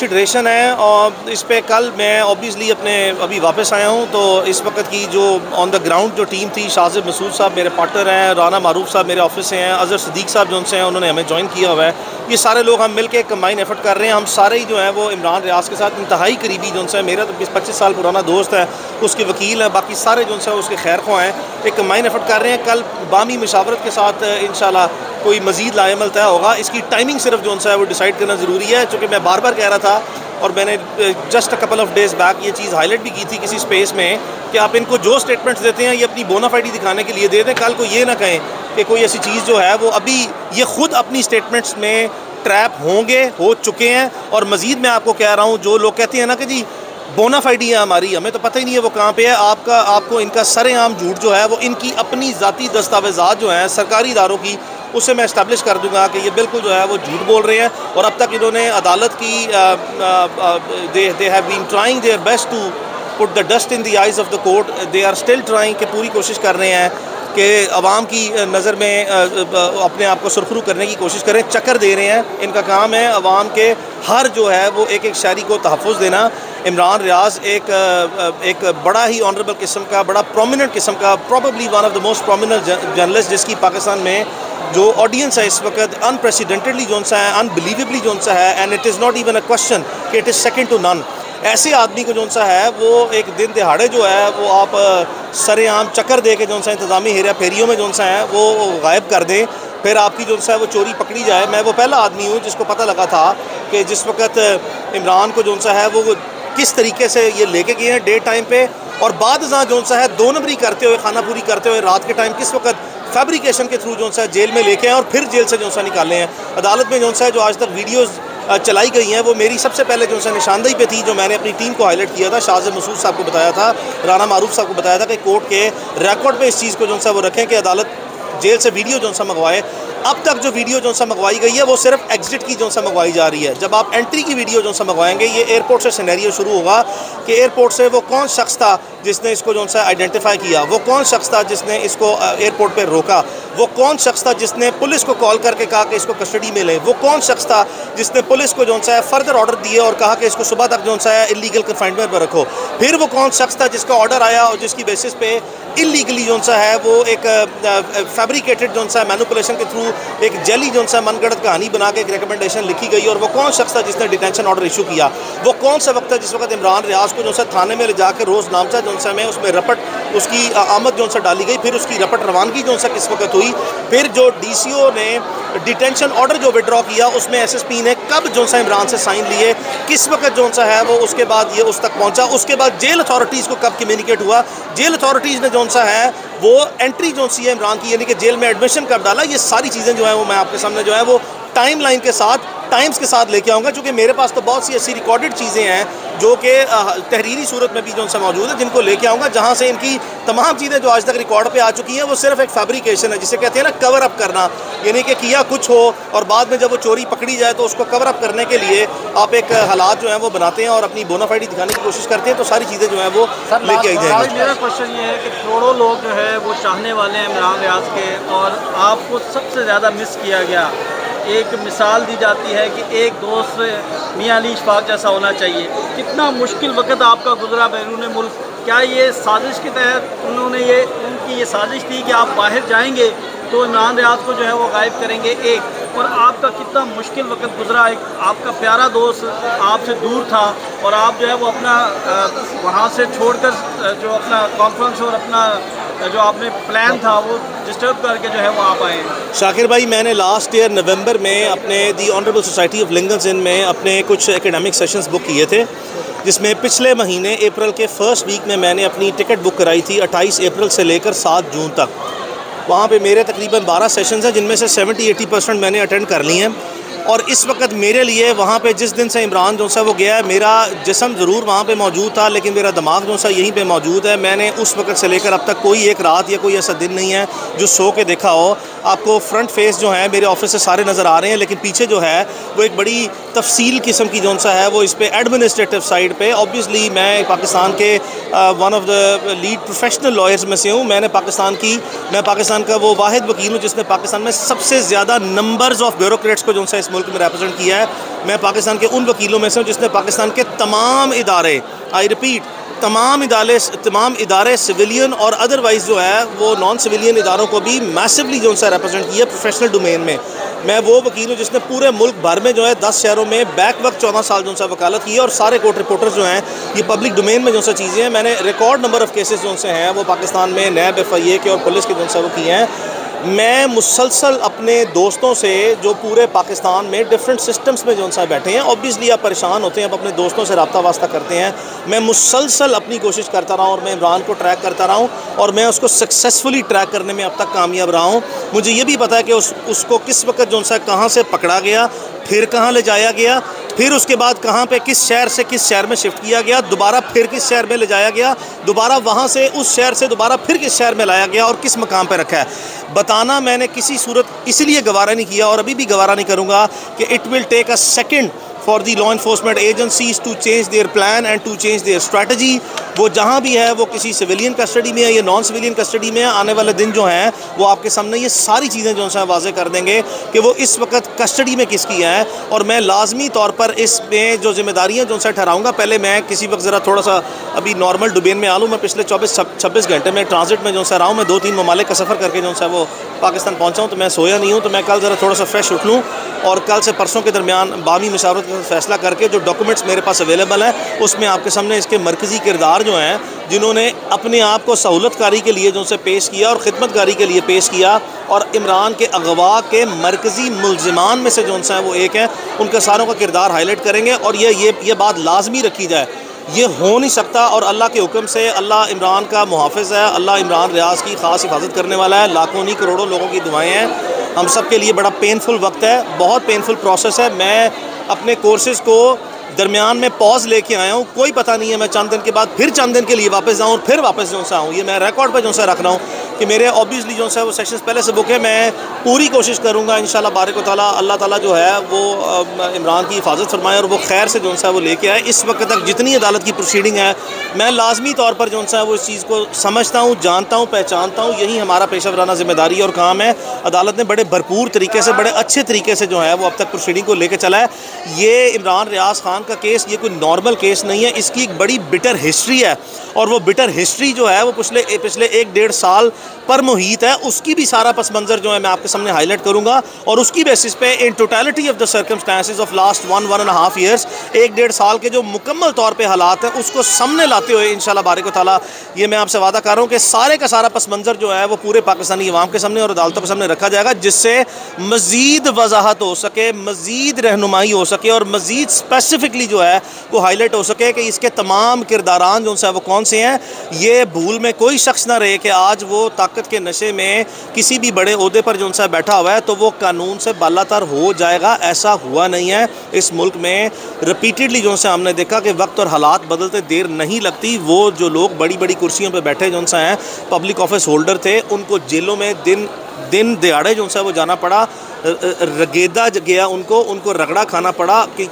Consideration है और इस पे कल मैं ऑब्वियसली अपने अभी वापस आया हूँ, तो इस वक्त की जो ऑन द ग्राउंड जो टीम थी, शाजिब मसूद साहब मेरे पार्टनर हैं, राना मारूफ साहब मेरे ऑफिस से हैं, अजहर सदीक साहब जो उनसे हैं उन्होंने हमें ज्वाइन किया हुआ है। ये सारे लोग हम मिल के कंबाइन एफर्ट कर रहे हैं। हम सारे ही जो हैं वो इमरान रियाज के साथ इंतहाई करीबी जो उनसे, मेरा तो 20-25 साल पुराना दोस्त है, उसके वकील हैं, बाकी सारे जो उनसे उसके खैर ख्वाह हैं, एक कंबाइन एफर्ट कर रहे हैं। कल बामी मशावरत के साथ इंशाल्लाह कोई मज़ीद लाएमल तय होगा। इसकी टाइमिंग सिर्फ जो उनसे है वो डिसाइड करना ज़रूरी है, चूँकि मैं बार बार कह रहा था और मैंने just a couple of days back ये चीज़ हाईलाइट भी की थी किसी स्पेस में कि आप इनको जो स्टेटमेंट्स देते हैं ये अपनी बोनाफाइडी दिखाने के लिए दे दें। कल को ये ना कहें कि कोई ऐसी चीज़ जो है वो अभी ये खुद अपनी स्टेटमेंट्स में ट्रैप हो चुके हैं। और मज़ीद मैं आपको कह रहा हूँ, जो लोग कहते हैं ना कि जी बोनाफाइडी है हमारी, हमें तो पता ही नहीं है वो कहाँ पे है, आपको इनका सरेआम झूठ जो है वो इनकी अपनी ज़ाती दस्तावेज़ात जो हैं सरकारी इदारों की, उससे मैं इस्टेब्लिश कर दूंगा कि ये बिल्कुल जो है वो झूठ बोल रहे हैं। और अब तक इन्होंने अदालत की they have been trying their best to put the dust in the eyes of the court. They are still trying के पूरी कोशिश कर रहे हैं कि अवाम की नज़र में अपने आप को सुरखरू करने की कोशिश करें, चक्कर दे रहे हैं। इनका काम है अवाम के हर जो है वो एक एक शायरी को तहफ़्फ़ुज़ देना। इमरान रियाज एक बड़ा ही ऑनरेबल किस्म का, बड़ा प्रोमिनेंट किस्म का, probably one of the most prominent journalist, जिसकी पाकिस्तान में जो ऑडियंस है इस वक्त अनप्रेसिडेंटेडली जो सा है, अनबिलीवेबली जो सा है, and it is not even a question कि it is second to none. ऐसे आदमी को जो सा है वो एक दिन दिहाड़े जो है वो आप सरेआम चक्कर दे के जो सा इंतज़ामी हेरा फेरियों में जो सा है वो गायब कर दें, फिर आपकी जो सा है वो चोरी पकड़ी जाए। मैं वो पहला आदमी हूँ जिसको पता लगा था कि जिस वक्त इमरान को जो सा है वो किस तरीके से ये लेके गए हैं डे टाइम पे, और बाद जो सा है 2 नंबरी करते हुए, खाना पूरी करते हुए रात के टाइम किस वक्त फैब्रिकेशन के थ्रू जो सा जेल में लेके हैं और फिर जेल से जो सा निकाले हैं। अदालत में जो सा है जो आज तक वीडियोज़ चलाई गई हैं वो मेरी सबसे पहले जो सा निशानदेही पे थी, जो मैंने अपनी टीम को हाईलाइट किया था, शाजिब मसूद साहब को बताया था, राना मारूफ साहब को बताया था कि कोर्ट के रिकॉर्ड पे इस चीज़ को जो सा वो रखें कि अदालत जेल से वीडियो जो सा मंगवाए। अब तक जो वीडियो जो सा मंगवाई गई है वो सिर्फ एग्जिट की जो सा मंगवाई जा रही है। जब आप एंट्री की वीडियो जो सा मंगवाएंगे, ये एयरपोर्ट से सिनेरियो शुरू होगा कि एयरपोर्ट से वो कौन शख्स था जिसने इसको जो सा आइडेंटिफाई किया, वो कौन शख्स था जिसने इसको एयरपोर्ट पे रोका, वो कौन शख्स था जिसने पुलिस को कॉल करके कहा कि इसको कस्टडी में लें, वो कौन शख्स था जिसने पुलिस को जो सा फर्दर ऑर्डर दिए और कहा कि इसको सुबह तक जो सा इलीगल कन्फाइनमेंट पर रखो, फिर वो कौन शख्स था जिसका ऑर्डर आया और जिसकी बेसिस पे इलीगली जो सा है वो एक फैब्रिकेटेड जो सा मैनिपुलेशन के थ्रू एक जली जो सा मनगढ़ंत कहानी बना के एक रिकमेंडेशन लिखी गई, और वो कौन शख्स था जिसने डिटेंशन ऑर्डर इशू किया, वो कौन सा वक्त था जिस वक्त इमरान रियाज को जो सा थाने में ले जाकर रोज़ नामचा जो सा में उसमें रपट उसकी आमद जो सा डाली गई, फिर उसकी रपट रवानगी जो सा किस वक्त हुई, फिर जो DCO ने डिटेंशन ऑर्डर जो विड्रॉ किया उसमें SSP ने कब जो सा इमरान से साइन लिए, किस वक्त जो सा है वो उसके बाद ये उस तक पहुँचा, उसके बाद जेल अथॉरिटीज़ को कब कम्युनिकेट हुआ, जेल अथॉरिटीज़ ने जो सा है वो एंट्री जो सी है इमरान की यानी कि जेल में एडमिशन कब डाला, ये सारी चीज़ें जो है वो मैं आपके सामने जो है वो टाइम लाइन के साथ, टाइम्स के साथ लेके आऊँगा। चूँकि मेरे पास तो बहुत सी ऐसी रिकॉर्डेड चीज़ें हैं जो कि तहरीरी सूरत में भी जो सा मौजूद है, जिनको लेके आऊँगा, जहाँ से इनकी तमाम चीज़ें जो आज तक रिकॉर्ड पे आ चुकी हैं वो सिर्फ एक फैब्रिकेशन है, जिसे कहते हैं ना कवर अप करना, यानी कि किया कुछ हो और बाद में जब वो चोरी पकड़ी जाए तो उसको कवर अप करने के लिए आप एक हालात जो है वो बनाते हैं और अपनी बोनाफाइडी दिखाने की कोशिश करते हैं, तो सारी चीज़ें जो है वो लेके आई जाएंगी। मेरा क्वेश्चन ये है कि करोड़ों लोग जो है वो चाहने वाले हैं इमरान रियाज के, और आपको सबसे ज़्यादा मिस किया गया। एक मिसाल दी जाती है कि एक दोस्त मियां अली इशफाक जैसा होना चाहिए। कितना मुश्किल वक्त आपका गुजरा बैरून मुल्क, क्या ये साजिश के तहत उनकी ये साजिश थी कि आप बाहर जाएंगे तो इमरान रियाज को जो है वो गायब करेंगे, एक और आपका कितना मुश्किल वक्त गुजरा, एक आपका प्यारा दोस्त आपसे दूर था और आप जो है वो अपना वहाँ से छोड़कर जो अपना कॉन्फ्रेंस और अपना जो आपने प्लान था वो डिस्टर्ब करके जो है वो आप आए हैं। शाकिर भाई, मैंने लास्ट ईयर नवंबर में अपने दी ऑनरेबल सोसाइटी ऑफ लिंगन्स इन में अपने कुछ एकेडमिक सेशंस बुक किए थे, जिसमें पिछले महीने अप्रैल के फर्स्ट वीक में मैंने अपनी टिकट बुक कराई थी 28 अप्रैल से लेकर 7 जून तक। वहाँ पे मेरे तकरीबन 12 सेशंस हैं, जिनमें से 70-80% मैंने अटेंड कर ली हैं। और इस वक्त मेरे लिए वहाँ पे जिस दिन से इमरान जो सा वो गया है, मेरा जिस्म ज़रूर वहाँ पे मौजूद था लेकिन मेरा दिमाग जो सा यहीं पे मौजूद है। मैंने उस वक्त से लेकर अब तक कोई एक रात या कोई ऐसा दिन नहीं है जो सो के देखा हो। आपको फ्रंट फेस जो है मेरे ऑफिस से सारे नज़र आ रहे हैं, लेकिन पीछे जो है वो एक बड़ी तफसील किस्म की जो सा है वो इस पर एडमिनिस्ट्रेटिव साइड पे ऑब्वियसली मैं पाकिस्तान के one of the lead professional lawyers में से हूँ। मैं पाकिस्तान का वो वाहिद वकील हूँ जिसने पाकिस्तान में सबसे ज़्यादा नंबर्स ऑफ ब्यूरोक्रेट्स को जो सा इस मुल्क में रिप्रेजेंट किया है। मैं पाकिस्तान के उन वकीलों में से हूँ जिसने पाकिस्तान के तमाम इदारे, आई रिपीट, तमाम इदारे सिविलियन और अदरवाइज़ जो है वो नॉन सिविलियन इदारों को भी मैसिवली जो सा रिप्रेजेंट किया प्रोफेशनल डोमेन में। मैं वो वकील हूँ जिसने पूरे मुल्क भर में जो है 10 शहरों में बैक वक्त 14 साल जो सा वकालत की है, और सारे कोर्ट रिपोर्टर्स जो हैं ये पब्लिक डोमेन में जो सा चीज़ें हैं। मैंने रिकॉर्ड नंबर ऑफ़ केसेस जो से हैं वो पाकिस्तान में नैब, FIA के और पुलिस के जो सा वो किए हैं। मैं मुसलसल अपने दोस्तों से जो पूरे पाकिस्तान में डिफरेंट सिस्टम्स में जो सा बैठे हैं, ऑब्वियसली आप परेशान होते हैं, आप अपने दोस्तों से रब्ता वास्ता करते हैं। मैं मुसलसल अपनी कोशिश करता रहा हूँ और मैं इमरान को ट्रैक करता रहा हूँ और मैं उसको सक्सेसफुली ट्रैक करने में अब तक कामयाब रहा हूँ। मुझे ये भी पता है कि उसको किस वक्त जो सा कहाँ से पकड़ा गया, फिर कहाँ ले जाया गया, फिर उसके बाद कहाँ पे किस शहर से किस शहर में शिफ्ट किया गया, दोबारा फिर किस शहर में ले जाया गया, दोबारा वहाँ से उस शहर से दोबारा फिर किस शहर में लाया गया और किस मकाम पे रखा है। बताना मैंने किसी सूरत इसलिए गवारा नहीं किया और अभी भी गवारा नहीं करूँगा कि it will take a second for the law enforcement agencies to change their plan and to change their strategy. वो जहाँ भी है वो किसी सिविलियन कस्टडी में है या नॉन सिविलियन कस्टडी में है, आने वाले दिन जो हैं वो आपके सामने ये सारी चीज़ें जो हैं वाज़े कर देंगे कि वो इस वक्त कस्टडी में किसकी है। और मैं लाजमी तौर पर इसमें जो जिम्मेदारियाँ जो हैं ठहराऊँगा। पहले मैं किसी वक्त ज़रा थोड़ा सा अभी नॉर्मल डोमेन में आ लूँ। मैं पिछले 24-26 घंटे में ट्रांजिट में जो है रहा हूँ। मैं 2-3 ममालिक का सफ़र करके जो है वो पाकिस्तान पहुँचा हूँ, तो मैं सोया नहीं हूँ। तो मैं कल ज़रा थोड़ा सा फ्रेश उठ लूँ और कल से परसों के दरमियान बामी मशावरत का फ़ैसला करके जो डॉक्यूमेंट्स मेरे पास अवेलेबल है उसमें आपके सामने इसके मरकज़ी किरदार जो हैं जिन्होंने अपने आप को सहूलतकारी के लिए जो से पेश किया और ख़िदमतगारी के लिए पेश किया और इमरान के अगवा के मरकज़ी मुलज़िमान में से जो है वो एक है, उनके सारों का किरदार हाईलाइट करेंगे। और ये बात लाजमी रखी जाए, ये हो नहीं सकता। और अल्लाह के हुक्म से अल्लाह इमरान का मुहाफ़िज़ है, अल्लाह इमरान रियाज़ की ख़ास हिफाजत करने वाला है। लाखों नहीं करोड़ों लोगों की दुआएँ हैं। हम सब के लिए बड़ा पेनफुल वक्त है, बहुत पेनफुल प्रोसेस है। मैं अपने कोर्सेज़ को दरमियान में पॉज लेके आया हूँ। कोई पता नहीं है मैं चंद दिन के बाद फिर चंद दिन के लिए वापस जाऊँ और फिर वापस जो सा आऊँ। ये मैं रिकॉर्ड पे जो सा रख रहा हूँ कि मेरे ऑब्वियसली जो सा वो सेशंस पहले से बुक है। मैं पूरी कोशिश करूँगा इंशाल्लाह बारिक व तआला, अल्लाह ताला जो है वो इमरान की हिफाजत फरमाए और वो खैर से जो सा वो लेके आए। इस वक्त तक जितनी अदालत की प्रोसीडिंग है मैं लाजमी तौर पर जो सा वो इस चीज़ को समझता हूँ, जानता हूँ, पहचानता हूँ। यही हमारा पेशा वराना जिम्मेदारी और काम है। अदालत ने बड़े भरपूर तरीके से, बड़े अच्छे तरीके से जो है वो अब तक प्रोसीडिंग को लेकर चला है। ये इमरान रियाज़ खान का केस ये कोई नॉर्मल केस नहीं है, इसकी एक बड़ी बिटर हिस्ट्री है और वो बिटर हिस्ट्री जो है वो पिछले 1-1.5 साल पर मुहित है। उसकी भी सारा पस मंज़र जो है मैं आपके सामने हाईलाइट करूंगा और उसकी बेसिस पे in totality of the circumstances of last 1-1.5 years, 1-1.5 साल के जो मुकम्मल तौर पे हालात हैं उसको सामने लाते हुए इंशाल्लाह बारिक व तआला ये मैं आपसे वादा कर रहा हूँ कि सारे का सारा पस मंज़र जो है वो पूरे पाकिस्तानी अवाम के सामने और अदालतों के सामने रखा जाएगा, जिससे मज़ीद वजाहत हो सके, मज़ीद रहनुमाई हो सके और मज़ीद स्पेसिफिकली जो है वो हाईलाइट हो सके कि इसके तमाम किरदारान जो है वो कौन से हैं। ये भूल में कोई शख्स ना रहे कि आज वो ताकत के नशे में किसी भी बड़े ओहदे पर जो सा बैठा हुआ है तो वो कानून से बालातर हो जाएगा। ऐसा हुआ नहीं है। इस मुल्क में रिपीटेडली जो सा हमने देखा कि वक्त और हालात बदलते देर नहीं लगती। वो जो लोग बड़ी बड़ी कुर्सियों पर बैठे जो सा हैं, पब्लिक ऑफिस होल्डर थे, उनको जेलों में दिन दिहाड़े जो सा वो जाना पड़ा, रगेदा गया, उनको रगड़ा खाना पड़ा कि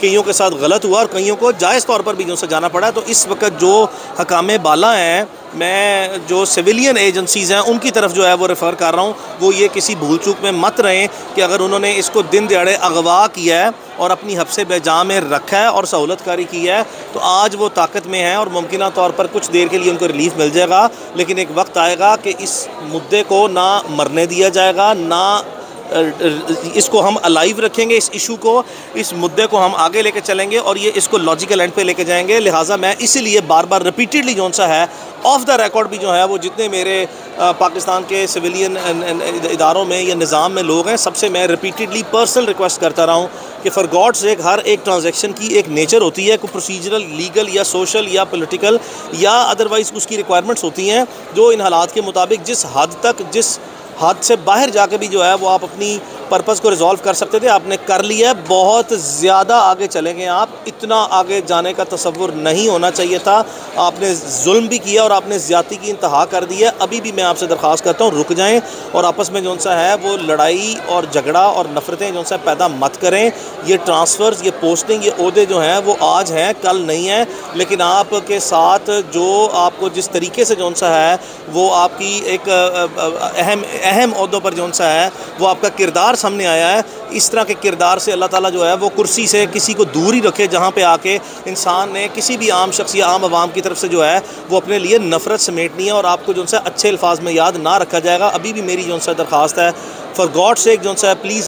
कईयों के साथ गलत हुआ और कईयों को जायज़ तौर पर भी जो से जाना पड़ा। तो इस वक्त जो हकामे बाला हैं, मैं जो सिविलियन एजेंसीज़ हैं उनकी तरफ जो है वो रेफ़र कर रहा हूँ, वो ये किसी भूल चूक में मत रहें कि अगर उन्होंने इसको दिन दिहाड़े अगवा किया है और अपनी हफ्से बेजा में रखा है और सहूलतकारी की है तो आज वो ताकत में है और मुमकिन तौर पर कुछ देर के लिए उनको रिलीफ मिल जाएगा। लेकिन एक वक्त आएगा कि इस मुद्दे को ना मरने दिया जाएगा, ना इसको हम अलाइव रखेंगे। इस इशू को, इस मुद्दे को हम आगे लेके चलेंगे और ये इसको लॉजिकल एंड पे लेके जाएंगे। लिहाजा मैं इसीलिए बार बार रिपीटेडली जो सा है ऑफ द रिकॉर्ड भी जो है वो जितने मेरे पाकिस्तान के सिविलियन इदारों में या निज़ाम में लोग हैं सबसे मैं रिपीटेडली पर्सनल रिक्वेस्ट करता रहा हूँ कि फॉर गॉड सेक हर एक ट्रांजैक्शन की एक नेचर होती है, कोई प्रोसीजरल, लीगल या सोशल या पॉलिटिकल या अदरवाइज़ उसकी रिक्वायरमेंट्स होती हैं जो इन हालात के मुताबिक जिस हद से बाहर जाके भी जो है वो आप अपनी पर्पज़ को रिजॉल्व कर सकते थे, आपने कर लिया है। बहुत ज़्यादा आगे चले गए आप, इतना आगे जाने का तसव्वुर नहीं होना चाहिए था। आपने जुल्म भी किया और आपने ज़्यादती की इंतहा कर दी है। अभी भी मैं आपसे दरख्वास्त करता हूँ रुक जाएँ और आपस में जो सा है वो लड़ाई और झगड़ा और नफ़रतें जो सा पैदा मत करें। ये ट्रांसफ़र्स, ये पोस्टिंग, ये ओहदे जो हैं वो आज हैं, कल नहीं है। लेकिन आपके साथ जो आपको जिस तरीके से जो सा है वो आपकी एक अहम ओहदों पर जो सा है वो आपका किरदार सामने आया है। इस तरह के किरदार से अल्लाह ताला जो है वो कुर्सी से किसी को दूर ही रखे, जहाँ पे आके इंसान ने किसी भी आम शख्स या आम आवाम की तरफ से जो है वो अपने लिए नफ़रत समेटनी है और आपको जो है अच्छे अल्फाज में याद ना रखा जाएगा। अभी भी मेरी जो है दरख्वास्त है, फॉर गॉड सेक जो है प्लीज़